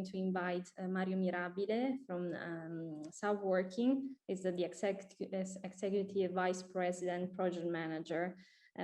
to invite Mario Mirabile from South Working. He's the Executive Vice President, Project Manager.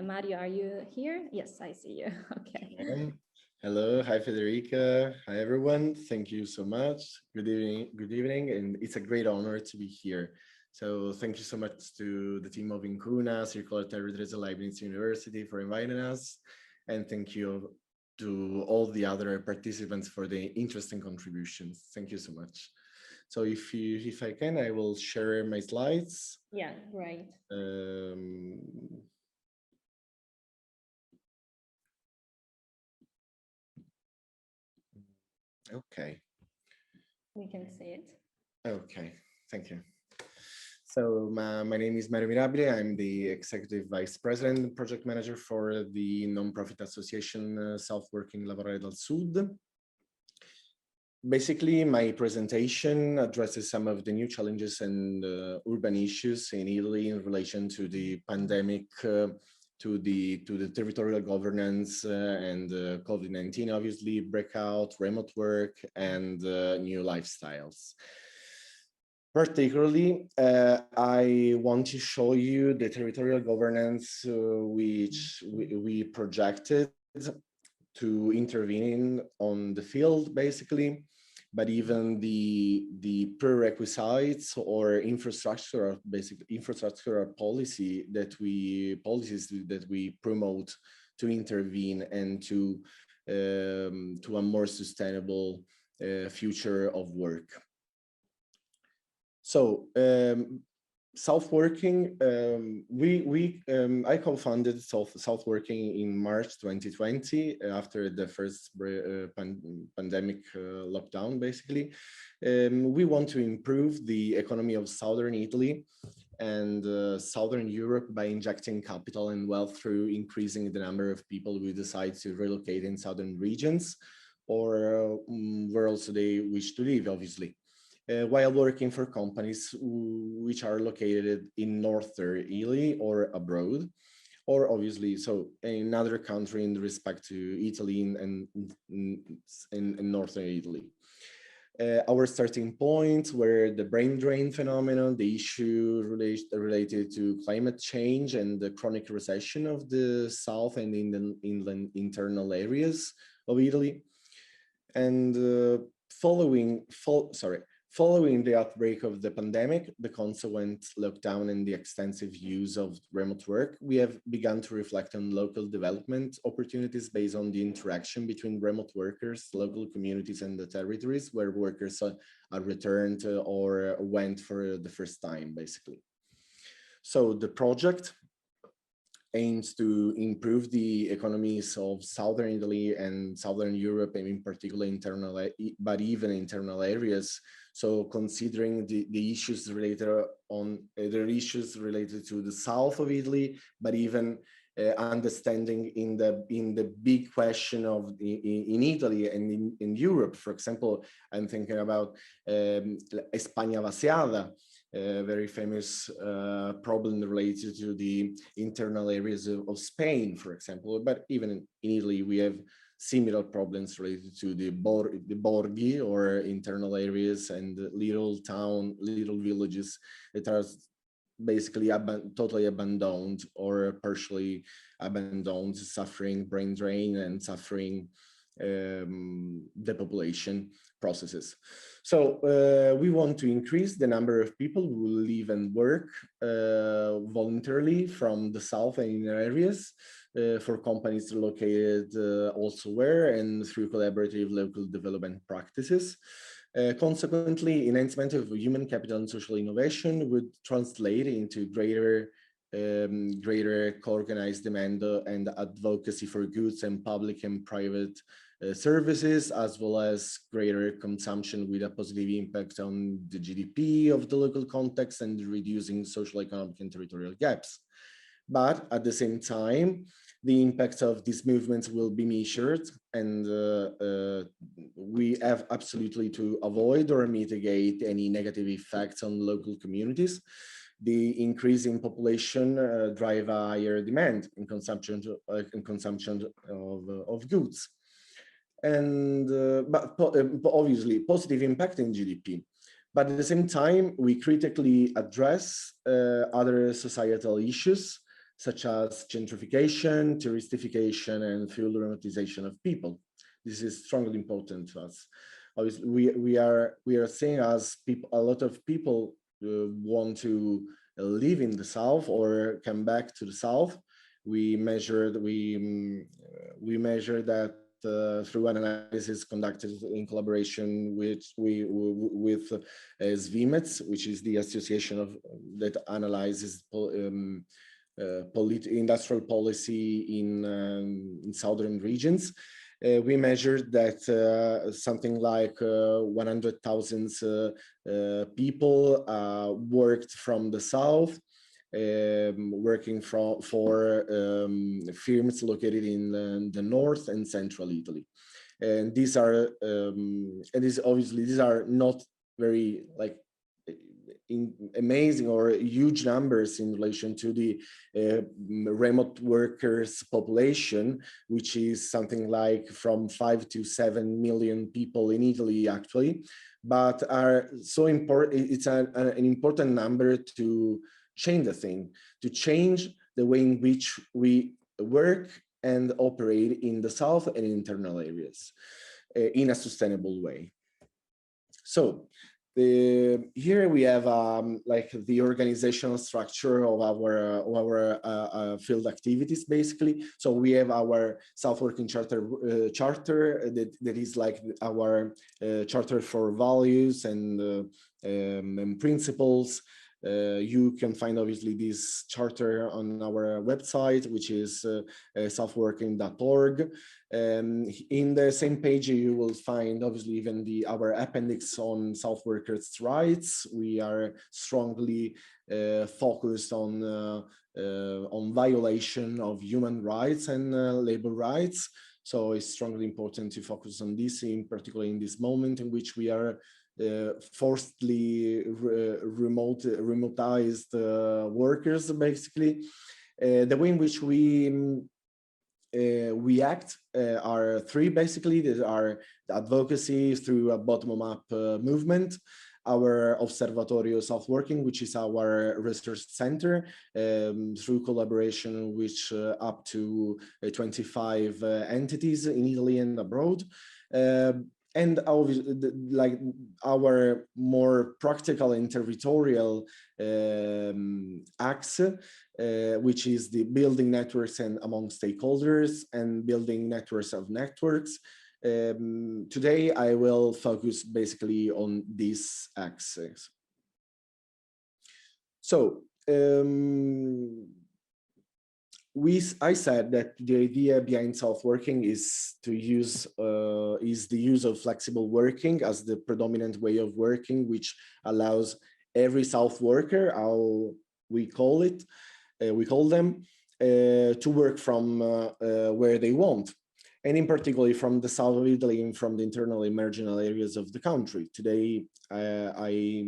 Mario, are you here? Yes, I see you. Okay. Hello, hi Federica, hi everyone. Thank you so much. Good evening, and it's a great honor to be here. So thank you so much to the team of Incuna, Circular Territories and Leibniz University for inviting us, and thank you to all the other participants for the interesting contributions. Thank you so much. So if I can, I will share my slides. Yeah, great. Okay. We can see it. Okay, thank you. So my name is Mario Mirabile. I'm the Executive Vice President and Project Manager for the nonprofit association South Working Lavorare del Sud. Basically, my presentation addresses some of the new challenges and urban issues in Italy in relation to the pandemic, to the territorial governance and COVID-19, obviously, breakout, remote work, and new lifestyles. Particularly, I want to show you the territorial governance which we projected to intervene on the field, basically, but even the prerequisites or infrastructure, basic infrastructure policies that we promote to intervene and to a more sustainable future of work. So South Working, I co-founded South Working in March 2020 after the first pandemic lockdown, basically. We want to improve the economy of Southern Italy and Southern Europe by injecting capital and wealth through increasing the number of people who decide to relocate in Southern regions or where also they wish to live, obviously. While working for companies which are located in Northern Italy or abroad, or obviously, so in another country in respect to Italy and in Northern Italy. Our starting point were the brain drain phenomenon, the issue related to climate change and the chronic recession of the south and in the inland internal areas of Italy. And Following the outbreak of the pandemic, the consequent lockdown and the extensive use of remote work, we have begun to reflect on local development opportunities based on the interaction between remote workers, local communities, and the territories where workers are returned or went for the first time, basically. So the project aims to improve the economies of Southern Italy and Southern Europe, and in particular internal, but even internal areas. So considering the issues related to the south of Italy, but even understanding in the big question of in Italy and in Europe. For example, I'm thinking about España vaciada, a very famous problem related to the internal areas of Spain, for example. But even in Italy, we have similar problems related to the borghi or internal areas and little villages that are basically totally abandoned or partially abandoned, suffering brain drain and suffering depopulation processes. So we want to increase the number of people who live and work voluntarily from the south and inner areas for companies located elsewhere and through collaborative local development practices. Consequently, enhancement of human capital and social innovation would translate into greater co-organized demand and advocacy for goods and public and private services, as well as greater consumption with a positive impact on the GDP of the local context and reducing social, economic, and territorial gaps. But at the same time, the impact of these movements will be measured, and we have absolutely to avoid or mitigate any negative effects on local communities. The increase in population drive a higher demand in consumption of goods. and but obviously positive impact in GDP. But at the same time, we critically address other societal issues such as gentrification, touristification, and fuel aromatization of people. This is strongly important to us. Obviously, we are seeing as people, a lot of people want to live in the south or come back to the south. We measure that through an analysis conducted in collaboration with SVMETS, which is the association that analyzes industrial policy in southern regions. We measured that something like 100,000 people worked from the south, working for firms located in the north and central Italy. And these are, obviously, these are not very amazing or huge numbers in relation to the remote workers population, which is something like from 5 to 7 million people in Italy, actually, but are so important. It's an important number to change the thing, to change the way in which we work and operate in the south and internal areas in a sustainable way. So here we have like the organizational structure of our field activities, basically. So we have our South Working Charter that is like our charter for values and principles. You can find obviously this charter on our website, which is southworking.org. In the same page, you will find obviously even our appendix on South workers' rights. We are strongly focused on violation of human rights and labor rights. So it's strongly important to focus on this, in particular in this moment in which we are forcedly remotized workers, basically. The way in which we act are three, basically. There are the advocacy through a bottom-up movement, our Observatorio South Working, which is our research center, through collaboration with up to 25 entities in Italy and abroad. And like our more practical and territorial acts, which is the building networks and among stakeholders and building networks of networks. Today, I will focus basically on these axes. So, I said that the idea behind self-working is to use the use of flexible working as the predominant way of working, which allows every self-worker, how we call them, to work from where they want, and in particular from the south of Italy and from the internal and marginal areas of the country. Today, I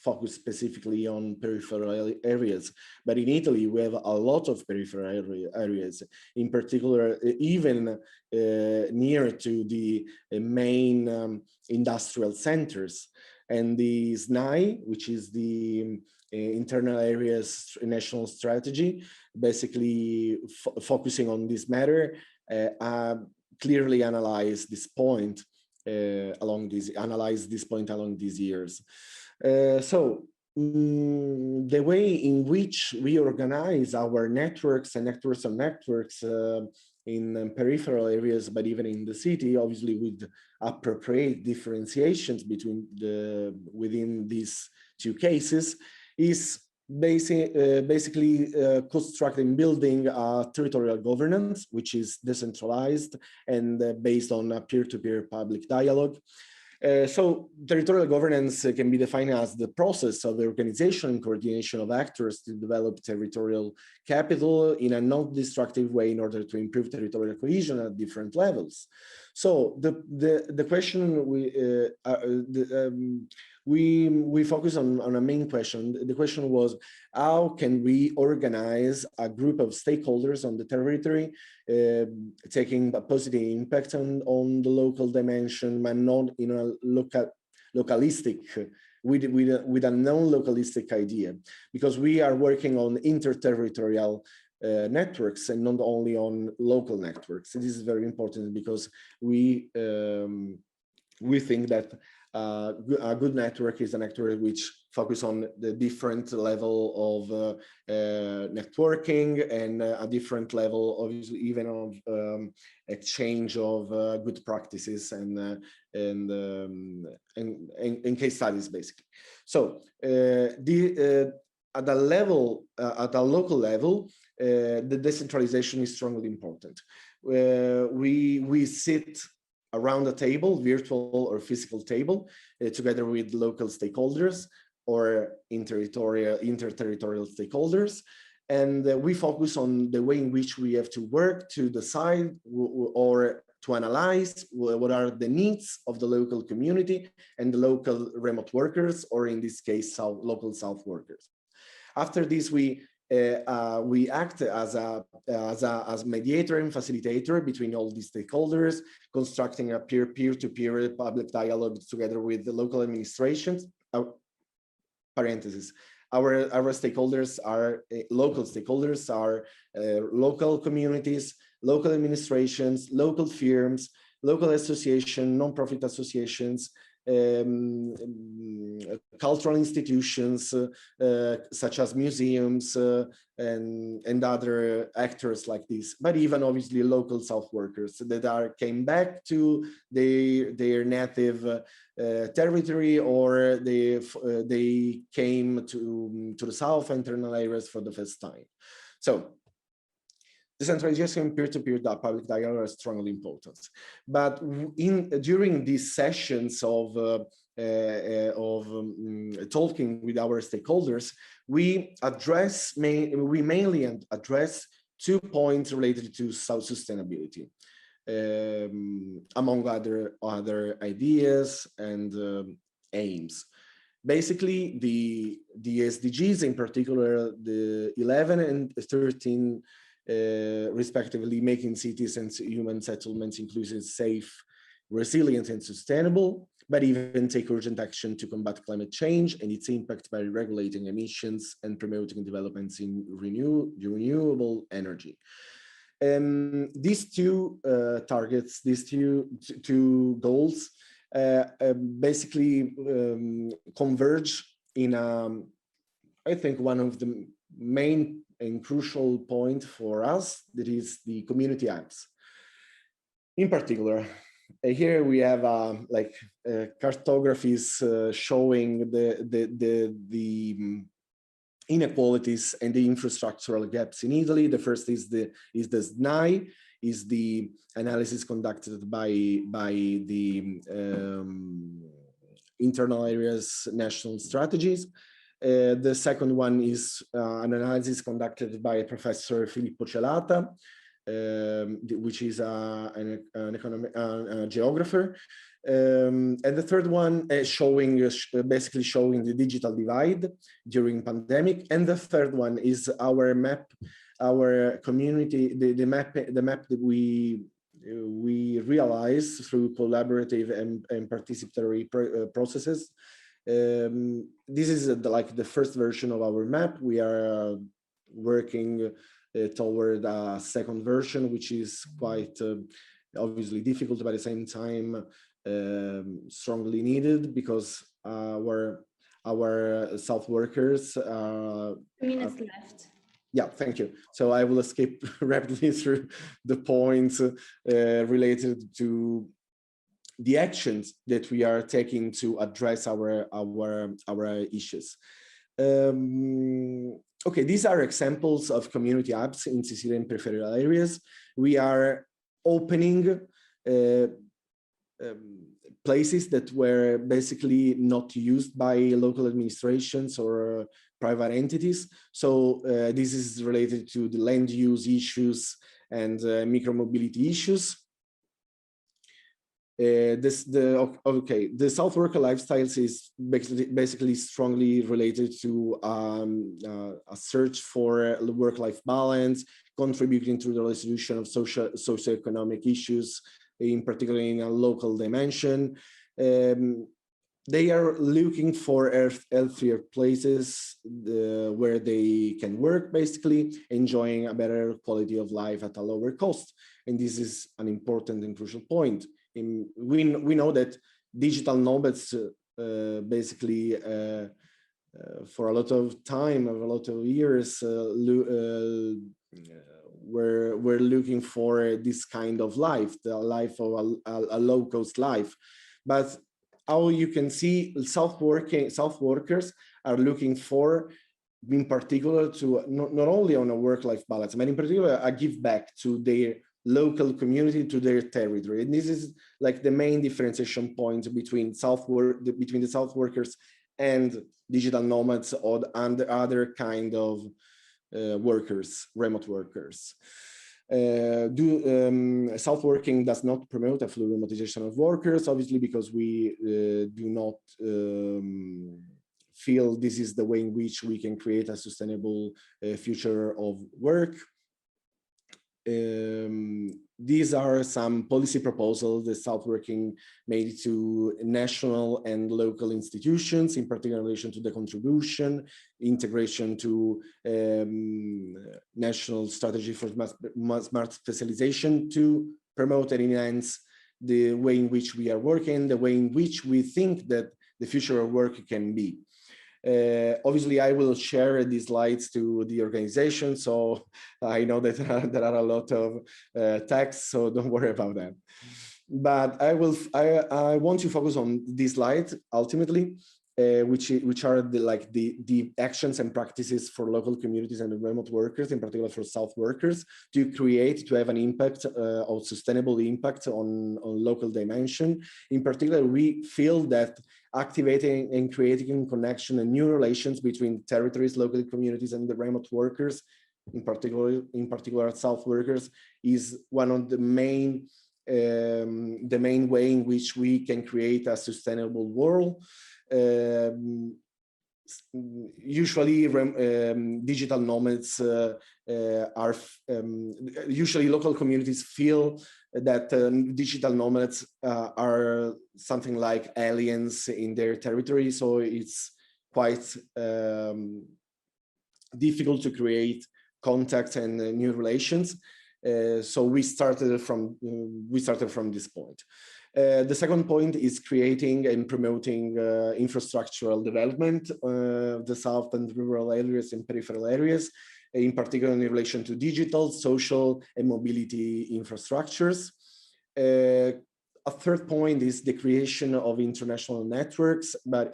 focus specifically on peripheral areas, but in Italy we have a lot of peripheral areas, in particular even near to the main industrial centers. And the SNAI, which is the internal areas national strategy, basically focusing on this matter, clearly analyze this point along these years. The way in which we organize our networks and networks of networks in peripheral areas, but even in the city, obviously with appropriate differentiations within these two cases, is basically constructing, building a territorial governance, which is decentralized and based on a peer-to-peer public dialogue. So territorial governance can be defined as the process of the organization and coordination of actors to develop territorial capital in a non-destructive way in order to improve territorial cohesion at different levels. So the question we focus on a main question. The question was, how can we organize a group of stakeholders on the territory, taking a positive impact on the local dimension, but not in a localistic, with a non-localistic idea, because we are working on interterritorial networks and not only on local networks. This is very important because we think that a good network is a network which focus on the different level of networking and a different level, obviously, even of exchange of good practices and case studies, basically. So at a level, at a local level, the decentralization is strongly important. We sit around a table, virtual or physical table, together with local stakeholders or interterritorial stakeholders. And we focus on the way in which we have to work to decide or to analyze what are the needs of the local community and the local remote workers, or in this case, local South workers. After this, we act as mediator and facilitator between all these stakeholders, constructing a peer-to-peer public dialogue together with the local administrations. Parentheses. Our stakeholders are local stakeholders, are local communities, local administrations, local firms, local associations, non-profit associations, cultural institutions such as museums and other actors like this, but even obviously local South workers that came back to their native territory, or they came to the South internal areas for the first time. So decentralization, peer-to-peer public dialogue are strongly important. But during these sessions of talking with our stakeholders, we mainly address 2 points related to sustainability, among other ideas and aims. Basically, the SDGs, in particular, the 11 and 13, respectively, making cities and human settlements inclusive, safe, resilient, and sustainable, but even take urgent action to combat climate change and its impact by regulating emissions and promoting developments in renewable energy. These 2 targets, these two goals, basically converge in, I think, one of the main and crucial point for us, that is the community apps. In particular, here we have cartographies showing the inequalities and the infrastructural gaps in Italy. The first is the SNAI, is the analysis conducted by the internal areas national strategies. The second one is an analysis conducted by Professor Filippo Celata, which is a geographer. And the third one basically showing the digital divide during pandemic. And the third one is our map, our community, the map that we realize through collaborative and participatory processes. This is the first version of our map. We are working toward a second version, which is quite obviously difficult, but at the same time strongly needed, because our South workers 2 minutes left. Yeah, thank you. So I will skip rapidly through the points related to the actions that we are taking to address our issues. Okay, these are examples of community apps in Sicilian peripheral areas. We are opening places that were basically not used by local administrations or private entities. So this is related to the land use issues and micromobility issues. The South worker lifestyles is basically strongly related to a search for work-life balance, contributing to the resolution of socioeconomic issues, in particular in a local dimension. They are looking for healthier places where they can work, basically enjoying a better quality of life at a lower cost. And this is an important and crucial point. We know that digital nomads basically for a lot of time, a lot of years, we're looking for this kind of life, the life of a low-cost life. But how you can see, South workers are looking for, in particular, to not only on a work-life balance, but in particular a give back to their local community, to their territory. And this is like the main differentiation point between the South workers and digital nomads and other kind of workers, remote workers. South working does not promote a full remoteization of workers, obviously, because we do not feel this is the way in which we can create a sustainable future of work. These are some policy proposals the South working made to national and local institutions, in particular in relation to the contribution, integration to national strategy for smart specialization to promote and enhance the way in which we are working, the way in which we think that the future of work can be. Obviously, I will share these slides to the organization, so I know that there are a lot of text, so don't worry about that. But I want to focus on these slides ultimately, which are the actions and practices for local communities and remote workers, in particular for South workers, to have an impact, of sustainable impact on local dimension. In particular, we feel that activating and creating connection and new relations between territories, local communities, and the remote workers, in particular South workers, is one of the main way in which we can create a sustainable world. Usually digital nomads are usually local communities feel that digital nomads are something like aliens in their territory, so it's quite difficult to create contacts and new relations. So we started from this point. The second point is creating and promoting infrastructural development of the South and rural areas and peripheral areas, in particular in relation to digital, social, and mobility infrastructures. A third point is the creation of international networks, but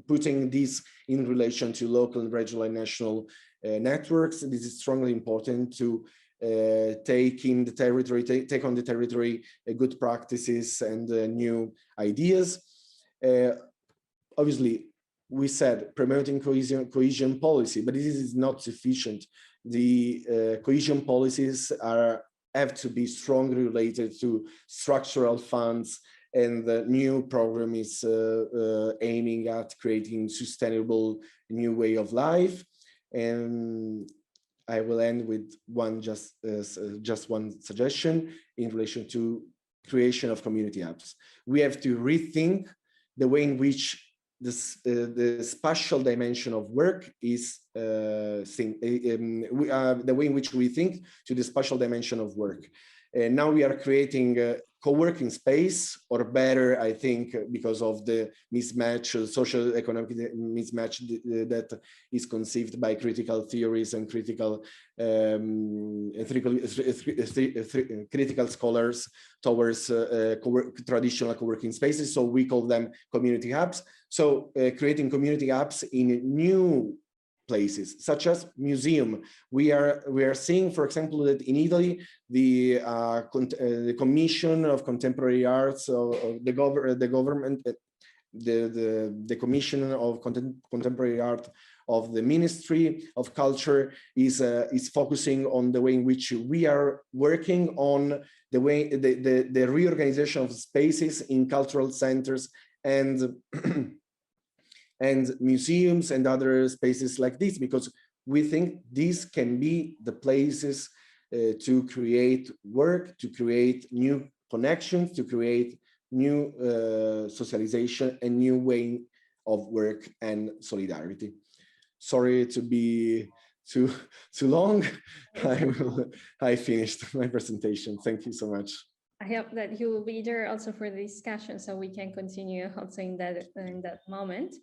putting this in relation to local, regional, and national networks. This is strongly important to take on the territory good practices and new ideas. Obviously, we said promoting cohesion policy, but this is not sufficient. The cohesion policies have to be strongly related to structural funds, and the new program is aiming at creating sustainable new way of life. And I will end with just one suggestion in relation to creation of community apps. We have to rethink the way in which the spatial dimension of work is the way in which we think to the spatial dimension of work. And now we are creating a co-working space, or better, I think, because of the mismatch, social economic mismatch that is conceived by critical theories and critical scholars towards traditional co-working spaces. So we call them community hubs. So creating community hubs in new places, such as museum. We are seeing, for example, that in Italy, the Commission of Contemporary Arts, the Commission of Contemporary Art of the Ministry of Culture is focusing on the way in which we are working on the reorganization of spaces in cultural centers and and museums and other spaces like this, because we think these can be the places to create work, to create new connections, to create new socialization and new way of work and solidarity. Sorry to be too long. I finished my presentation. Thank you so much. I hope that you will be there also for the discussion, so we can continue also in that moment.